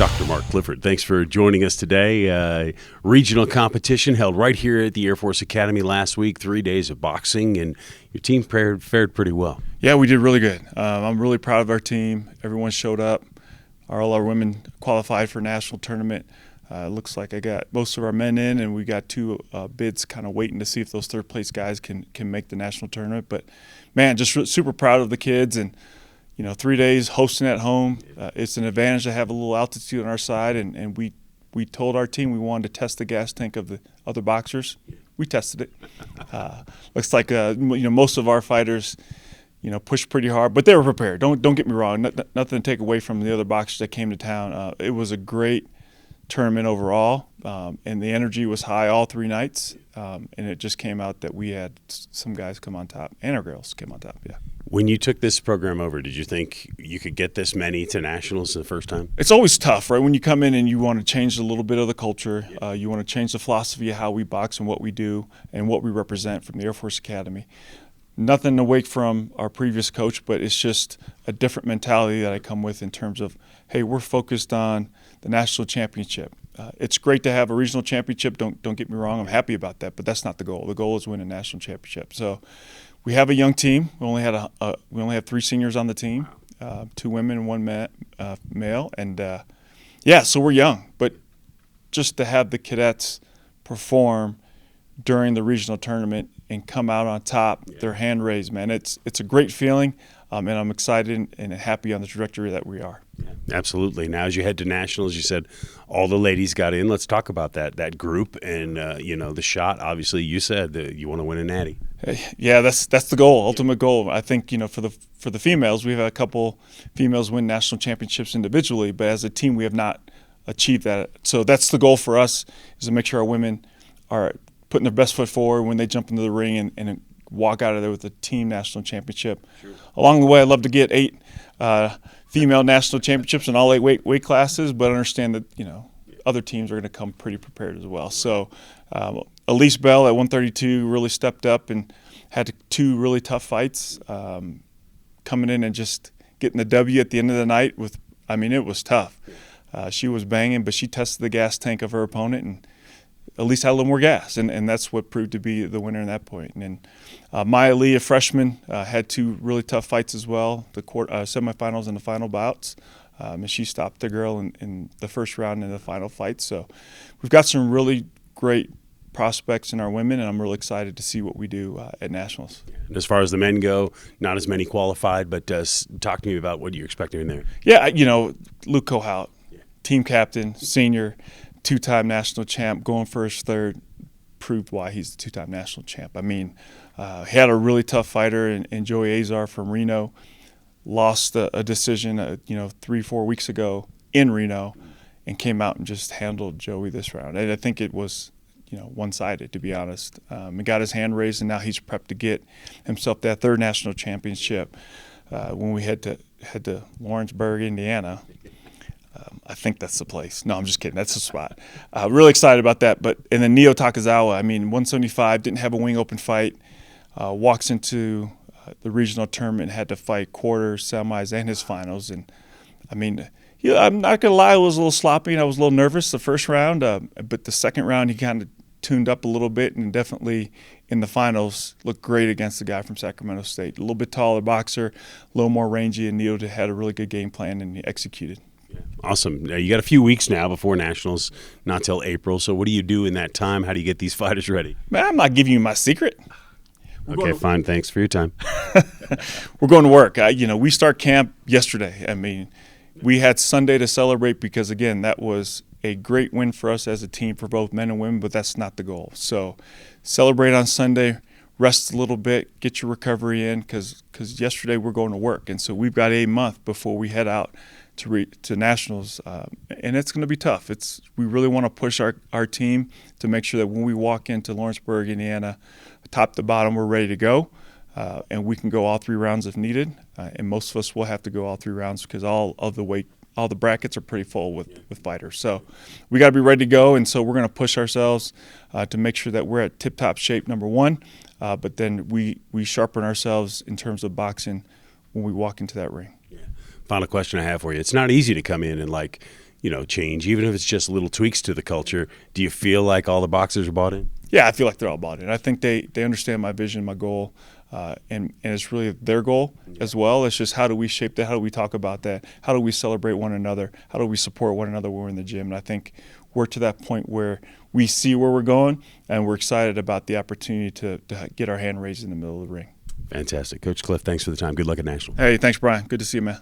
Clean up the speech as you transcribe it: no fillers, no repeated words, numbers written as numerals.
Dr. Mark Clifford, thanks for joining us today. Regional competition held right here at the Air Force Academy last week, 3 days of boxing, and your team fared pretty well. Yeah, we did really good. I'm really proud of our team. Everyone showed up. All our women qualified for national tournament. Looks like I got most of our men in, and we got two bids kind of waiting to see if those third-place guys can make the national tournament. But, man, just super proud of the kids. And 3 days hosting at home, it's an advantage to have a little altitude on our side, and we told our team we wanted to test the gas tank of the other boxers. We tested it. Looks like most of our fighters pushed pretty hard, but they were prepared. Don't get me wrong. Nothing to take away from the other boxers that came to town. It was a great tournament overall, and the energy was high all 3 nights, and it just came out that we had some guys come on top, and our girls came on top. Yeah. When you took this program over, did you think you could get this many to nationals the first time? It's always tough, right? When you come in and you want to change a little bit of the culture, you want to change the philosophy of how we box and what we do and what we represent from the Air Force Academy. Nothing away from our previous coach, but it's just a different mentality that I come with in terms of, hey, we're focused on the national championship. It's great to have a regional championship. Don't get me wrong. I'm happy about that, but that's not the goal. The goal is win a national championship. So we have a young team. We only have 3 seniors on the team, 2 women and 1 male, and so we're young. But just to have the cadets perform during the regional tournament and come out on top, their hand raised, man, it's a great feeling, and I'm excited and happy on the trajectory that we are. Absolutely. Now, as you head to nationals, you said all the ladies got in. Let's talk about that group and the shot. Obviously, you said that you want to win a natty. Yeah, that's the goal, ultimate goal. I think for the females, we've had a couple females win national championships individually, but as a team, we have not achieved that. So that's the goal for us, is to make sure our women are putting their best foot forward when they jump into the ring and walk out of there with a team national championship. Sure. Along the way, I'd love to get 8 female national championships in all 8 weight classes, but understand that other teams are going to come pretty prepared as well. So Elise Bell at 132 really stepped up and had 2 really tough fights, coming in and just getting the W at the end of the night. It was tough. She was banging, but she tested the gas tank of her opponent and at least had a little more gas, and that's what proved to be the winner in that point. And Maya Lee, a freshman, had 2 really tough fights as well, the semifinals and the final bouts. And she stopped the girl in the first round in the final fight. So we've got some really great prospects in our women, and I'm really excited to see what we do at nationals. And as far as the men go, not as many qualified, but talk to me about what you're expecting in there. Yeah, Luke Kohout, team captain, senior, 2-time national champ, going first, third, proved why he's the 2-time national champ. He had a really tough fighter in Joey Azar from Reno, lost a decision 3-4 weeks ago in Reno, and came out and just handled Joey this round. And I think it was one-sided, to be honest. He got his hand raised, and now he's prepped to get himself that 3rd national championship when we head to Lawrenceburg, Indiana. I think that's the place. No, I'm just kidding. That's the spot. Really excited about that. And then Neo Takazawa, 175, didn't have a wing open fight, walks into the regional tournament, had to fight quarters, semis, and his finals. And, I'm not going to lie, I was a little sloppy and I was a little nervous the first round. But the second round, he kind of tuned up a little bit, and definitely in the finals looked great against the guy from Sacramento State. A little bit taller boxer, a little more rangy, and Neo had a really good game plan, and he executed. Awesome. You got a few weeks now before nationals, not till April. So what do you do in that time? How do you get these fighters ready? Man, I'm not giving you my secret. Okay, fine. Thanks for your time. We're going to work. We start camp yesterday. We had Sunday to celebrate because, again, that was a great win for us as a team for both men and women, but that's not the goal. So celebrate on Sunday, rest a little bit, get your recovery in, because yesterday we're going to work. And so we've got a month before we head out to nationals, and it's going to be tough. We really want to push our team to make sure that when we walk into Lawrenceburg, Indiana, top to bottom, we're ready to go, and we can go all 3 rounds if needed. And most of us will have to go all 3 rounds because all the brackets are pretty full with fighters. So we got to be ready to go, and so we're going to push ourselves to make sure that we're at tip-top shape, number 1, but then we sharpen ourselves in terms of boxing when we walk into that ring. Final question I have for you. It's not easy to come in and change, even if it's just little tweaks to the culture, do you feel like all the boxers are bought in? Yeah, I feel like they're all bought in. I think they understand my vision, my goal, and it's really their goal as well. It's just how do we shape that? How do we talk about that? How do we celebrate one another? How do we support one another when we're in the gym? And I think we're to that point where we see where we're going, and we're excited about the opportunity to get our hand raised in the middle of the ring. Fantastic. Coach Cliff, thanks for the time. Good luck at Nationals. Hey, thanks, Brian. Good to see you, man.